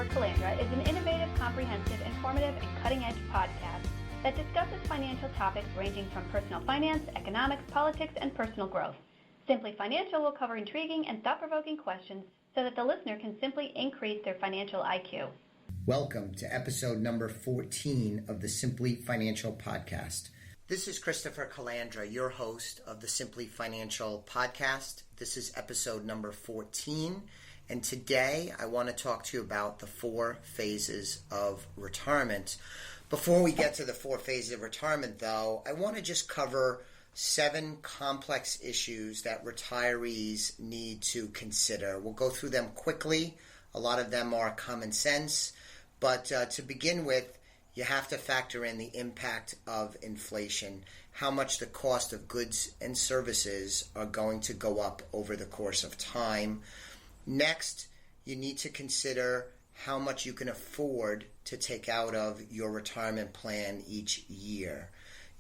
Christopher Calandra is an innovative, comprehensive, informative, and cutting-edge podcast that discusses financial topics ranging from personal finance, economics, politics, and personal growth. Simply Financial will cover intriguing and thought-provoking questions so that the listener can simply increase their financial IQ. Welcome to episode number 14 of the Simply Financial podcast. This is Christopher Calandra, your host of the Simply Financial podcast. This is episode number 14. And today I want to talk to you about the 4 phases of retirement. Before we get to the 4 phases of retirement, though, I want to just cover 7 complex issues that retirees need to consider. We'll go through them quickly. A lot of them are common sense. But to begin with, you have to factor in the impact of inflation, how much the cost of goods and services are going to go up over the course of time. Next, you need to consider how much you can afford to take out of your retirement plan each year.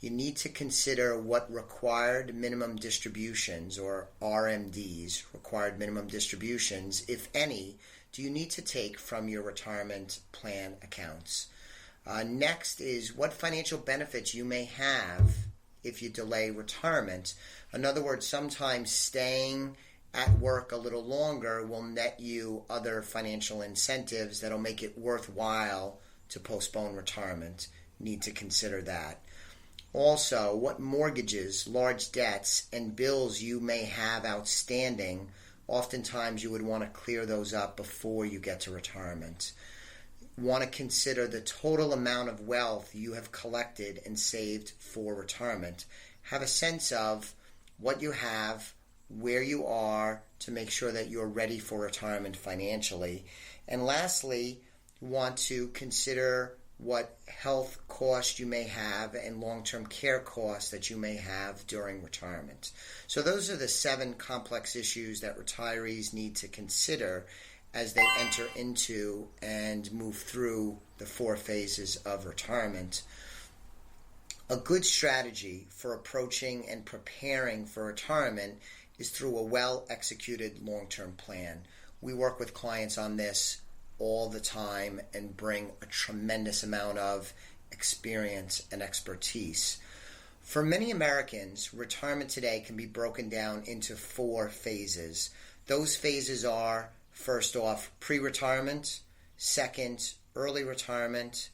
You need to consider what required minimum distributions, or RMDs, required minimum distributions, if any, do you need to take from your retirement plan accounts. Next is what financial benefits you may have if you delay retirement. In other words, sometimes staying at work a little longer will net you other financial incentives that'll make it worthwhile to postpone retirement. Need to consider that. Also, what mortgages, large debts, and bills you may have outstanding. Oftentimes you would want to clear those up before you get to retirement. Want to consider the total amount of wealth you have collected and saved for retirement. Have a sense of what you have, where you are, to make sure that you're ready for retirement financially. And lastly, you want to consider what health costs you may have and long-term care costs that you may have during retirement. So those are the 7 complex issues that retirees need to consider as they enter into and move through the 4 phases of retirement. A good strategy for approaching and preparing for retirement is through a well-executed long-term plan. We work with clients on this all the time and bring a tremendous amount of experience and expertise. For many Americans, retirement today can be broken down into 4 phases. Those phases are, first off, pre-retirement, second, early retirement,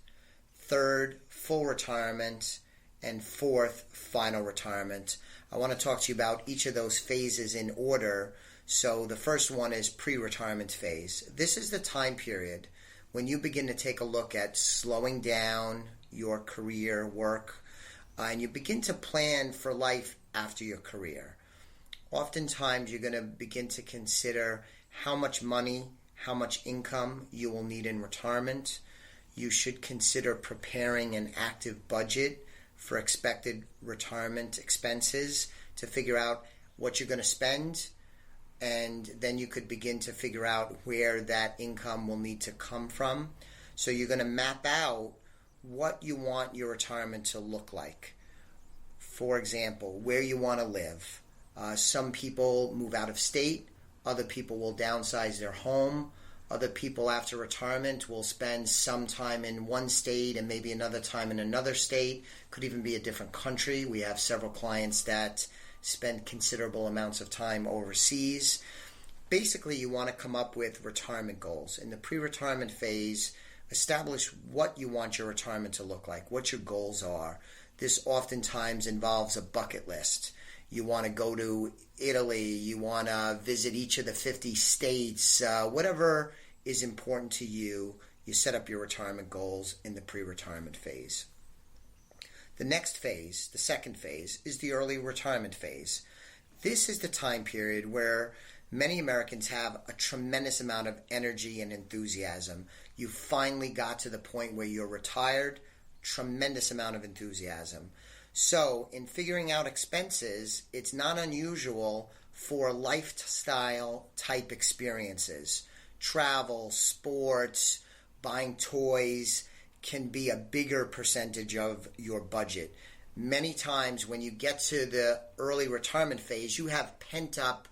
third, full retirement, and fourth, final retirement. I want to talk to you about each of those phases in order. So the first one is pre-retirement phase. This is the time period when you begin to take a look at slowing down your career work, and you begin to plan for life after your career. Oftentimes you're going to begin to consider how much money, how much income you will need in retirement. You should consider preparing an active budget for expected retirement expenses to figure out what you're going to spend, and then you could begin to figure out where that income will need to come from. So you're going to map out what you want your retirement to look like. For example, where you want to live. Some people move out of state. Other people will downsize their home. Other people after retirement will spend some time in one state and maybe another time in another state. Could even be a different country. We have several clients that spend considerable amounts of time overseas. Basically, you want to come up with retirement goals. In the pre-retirement phase, establish what you want your retirement to look like, what your goals are. This oftentimes involves a bucket list. You want to go to Italy, you want to visit each of the 50 states, whatever is important to you, you set up your retirement goals in the pre-retirement phase. The next phase, the second phase, is the early retirement phase. This is the time period where many Americans have a tremendous amount of energy and enthusiasm. You finally got to the point where you're retired, tremendous amount of enthusiasm. So, in figuring out expenses, it's not unusual for lifestyle type experiences. Travel, sports, buying toys can be a bigger percentage of your budget. Many times when you get to the early retirement phase, you have pent up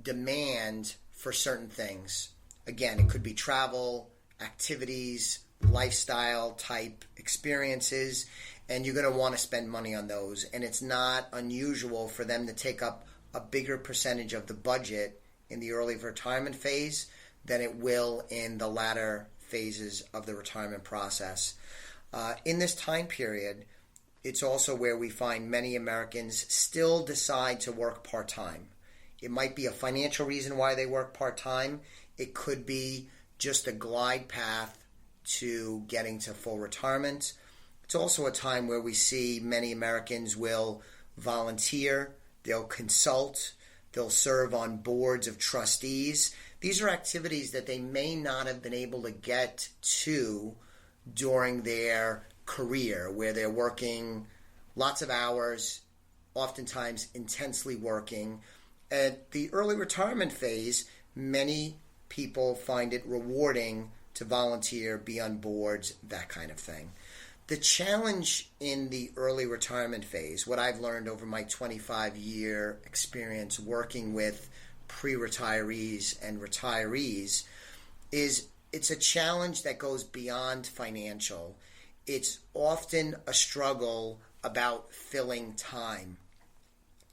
demand for certain things. Again, it could be travel, activities, lifestyle type experiences, and you're going to want to spend money on those. And it's not unusual for them to take up a bigger percentage of the budget in the early retirement phase than it will in the latter phases of the retirement process. In this time period, it's also where we find many Americans still decide to work part-time. It might be a financial reason why they work part-time. It could be just a glide path to getting to full retirement. It's also a time where we see many Americans will volunteer, they'll consult, they'll serve on boards of trustees. These are activities that they may not have been able to get to during their career, where they're working lots of hours, oftentimes intensely working. At the early retirement phase, many people find it rewarding to volunteer, be on boards, that kind of thing. The challenge in the early retirement phase, what I've learned over my 25-year experience working with pre-retirees and retirees, is it's a challenge that goes beyond financial. It's often a struggle about filling time.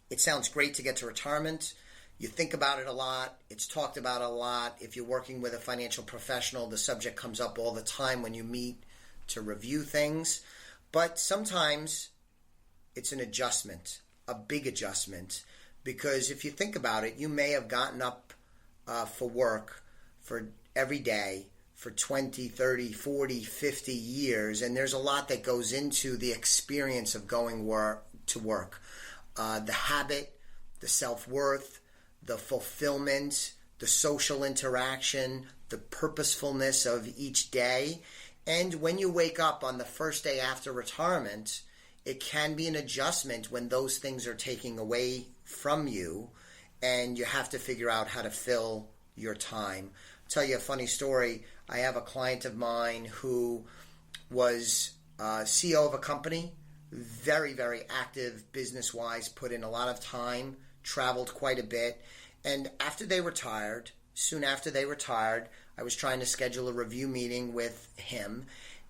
It sounds great to get to retirement. You think about it a lot. It's talked about a lot. If you're working with a financial professional, the subject comes up all the time when you meet to review things. But sometimes it's an adjustment, a big adjustment, because if you think about it, you may have gotten up for work for every day for 20, 30, 40, 50 years, and there's a lot that goes into the experience of going to work. The habit, the self-worth, the fulfillment, the social interaction, the purposefulness of each day. And when you wake up on the first day after retirement, it can be an adjustment when those things are taken away from you and you have to figure out how to fill your time. I'll tell you a funny story. I have a client of mine who was CEO of a company, very, very active business-wise, put in a lot of time, traveled quite a bit. And after they retired, soon after they retired, I was trying to schedule a review meeting with him.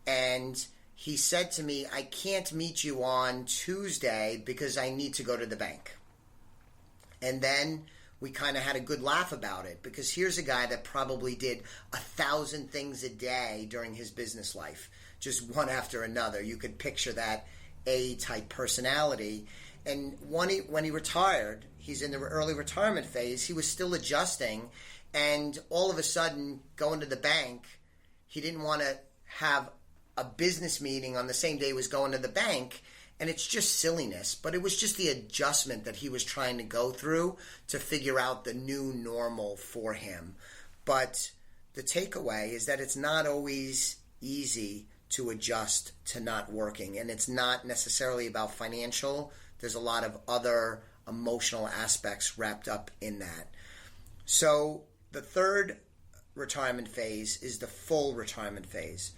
And he said to me, I can't meet you on Tuesday because I need to go to the bank. And then we kind of had a good laugh about it, because here's a guy that probably did 1,000 things a day during his business life, just one after another. You could picture that A-type personality. And when he retired, he's in the early retirement phase, he was still adjusting, and all of a sudden, going to the bank, he didn't want to have a business meeting on the same day he was going to the bank, and it's just silliness. But it was just the adjustment that he was trying to go through to figure out the new normal for him. But the takeaway is that it's not always easy to adjust to not working, and it's not necessarily about financial. There's a lot of other emotional aspects wrapped up in that. So the third retirement phase is the full retirement phase.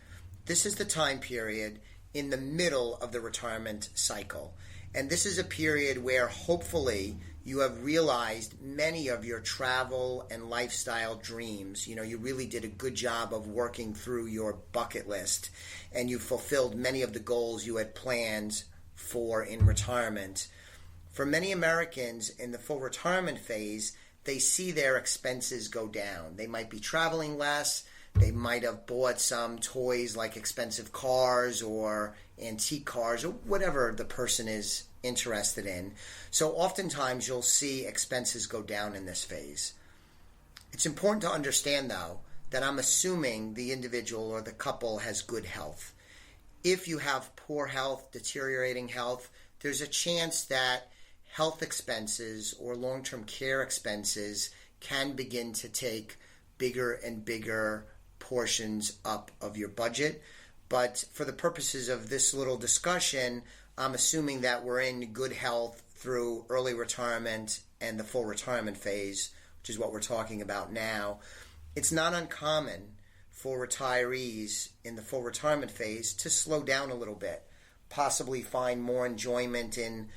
This is the time period in the middle of the retirement cycle. And this is a period where hopefully you have realized many of your travel and lifestyle dreams. You know, you really did a good job of working through your bucket list, and you fulfilled many of the goals you had planned for in retirement. For many Americans in the full retirement phase, they see their expenses go down. They might be traveling less. They might have bought some toys like expensive cars or antique cars or whatever the person is interested in. So oftentimes you'll see expenses go down in this phase. It's important to understand, though, that I'm assuming the individual or the couple has good health. If you have poor health, deteriorating health, there's a chance that health expenses or long-term care expenses can begin to take bigger and bigger portions up of your budget. But for the purposes of this little discussion, I'm assuming that we're in good health through early retirement and the full retirement phase, which is what we're talking about now. It's not uncommon for retirees in the full retirement phase to slow down a little bit, possibly find more enjoyment in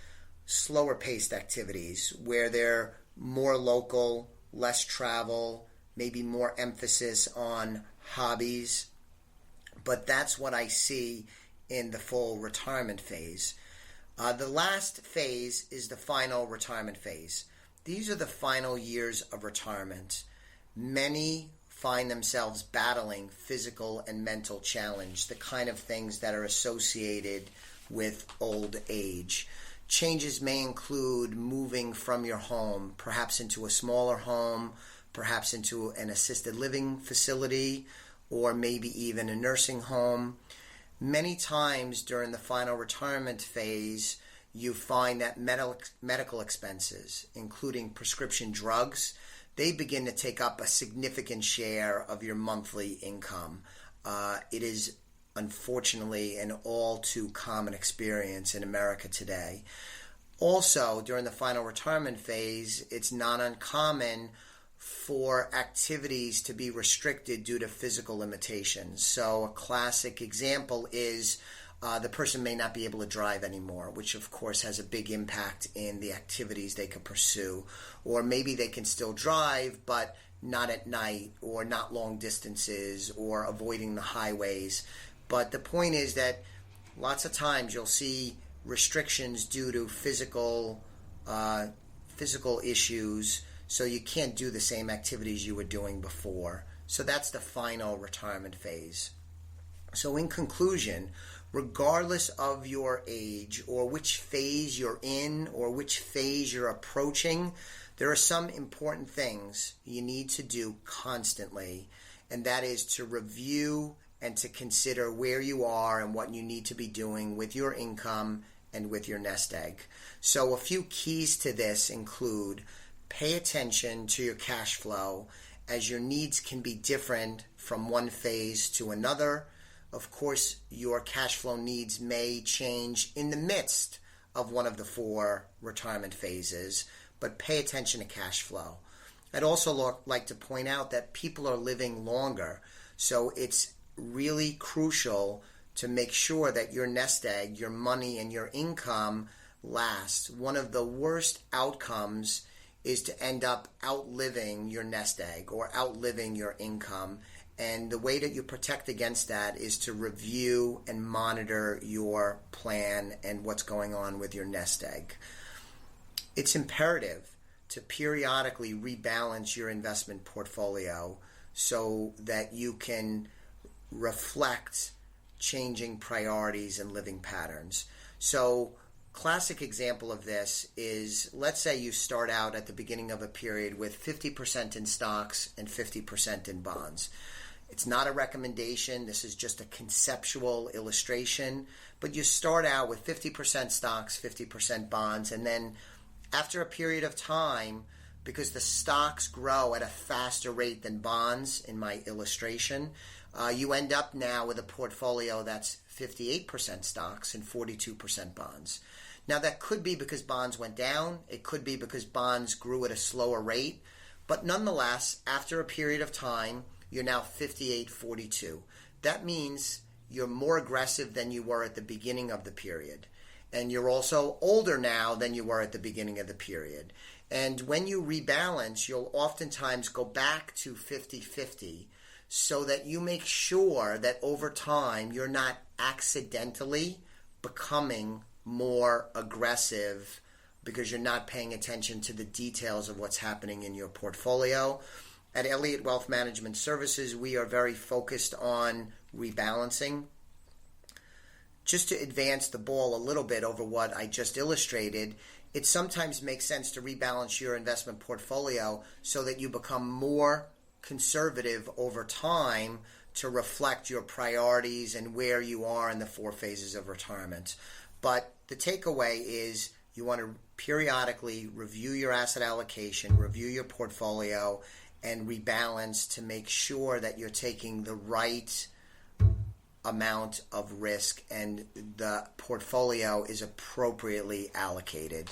slower paced activities where they're more local, less travel, maybe more emphasis on hobbies, but that's what I see in the full retirement phase. The last phase is the final retirement phase. These are the final years of retirement. Many find themselves battling physical and mental challenge, the kind of things that are associated with old age. Changes may include moving from your home, perhaps into a smaller home, perhaps into an assisted living facility, or maybe even a nursing home. Many times during the final retirement phase, you find that medical expenses, including prescription drugs, they begin to take up a significant share of your monthly income. It is unfortunately an all too common experience in America today. Also, during the final retirement phase, it's not uncommon for activities to be restricted due to physical limitations. So a classic example is the person may not be able to drive anymore, which of course has a big impact in the activities they could pursue. Or maybe they can still drive, but not at night, or not long distances, or avoiding the highways. But the point is that lots of times you'll see restrictions due to physical issues, so you can't do the same activities you were doing before. So that's the final retirement phase. So in conclusion, regardless of your age or which phase you're in or which phase you're approaching, there are some important things you need to do constantly, and that is to review and to consider where you are and what you need to be doing with your income and with your nest egg. So a few keys to this include: pay attention to your cash flow, as your needs can be different from one phase to another. Of course, your cash flow needs may change in the midst of one of the 4 retirement phases, but pay attention to cash flow. I'd also like to point out that people are living longer, so it's really crucial to make sure that your nest egg, your money, and your income lasts. One of the worst outcomes is to end up outliving your nest egg or outliving your income. And the way that you protect against that is to review and monitor your plan and what's going on with your nest egg. It's imperative to periodically rebalance your investment portfolio so that you can reflect changing priorities and living patterns. So, classic example of this is, let's say you start out at the beginning of a period with 50% in stocks and 50% in bonds. It's not a recommendation. This is just a conceptual illustration. But you start out with 50% stocks, 50% bonds, and then after a period of time, because the stocks grow at a faster rate than bonds in my illustration, you end up now with a portfolio that's 58% stocks and 42% bonds. Now that could be because bonds went down. It could be because bonds grew at a slower rate. But nonetheless, after a period of time, you're now 58-42. That means you're more aggressive than you were at the beginning of the period. And you're also older now than you were at the beginning of the period. And when you rebalance, you'll oftentimes go back to 50-50 so that you make sure that over time you're not accidentally becoming more aggressive because you're not paying attention to the details of what's happening in your portfolio. At Elliott Wealth Management Services, we are very focused on rebalancing. Just to advance the ball a little bit over what I just illustrated, it sometimes makes sense to rebalance your investment portfolio so that you become more conservative over time to reflect your priorities and where you are in the 4 phases of retirement. But the takeaway is you want to periodically review your asset allocation, review your portfolio, and rebalance to make sure that you're taking the right amount of risk and the portfolio is appropriately allocated.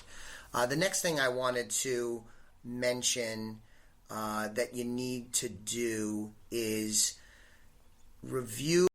The next thing I wanted to mention that you need to do is review